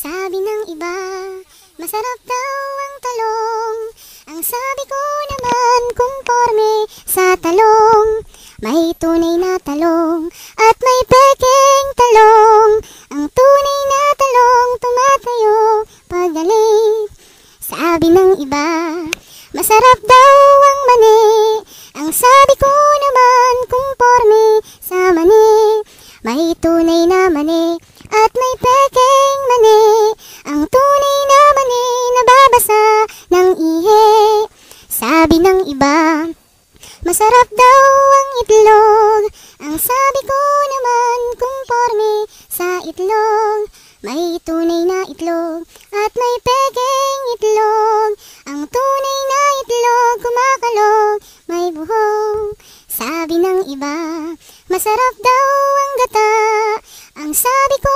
Sabi ng iba, masarap daw ang talong. Ang sabi ko naman, kumporme sa talong. May tunay na talong at may peking talong. Ang tunay na talong tumatayo pagaling. Sabi ng iba, masarap daw ang mani. Ang sabi ko naman, kumporme sa mani. May tunay na mani at may peking mani. Ang tunay na mani nababasa ng ihi. Sabi ng iba, masarap daw ang itlog. Ang sabi ko naman, kumporme sa itlog. May tunay na itlog at may peking itlog. Ang tunay na itlog kumakalog, may buhok. Sabi ng iba, masarap daw ang gata. Ang sabi ko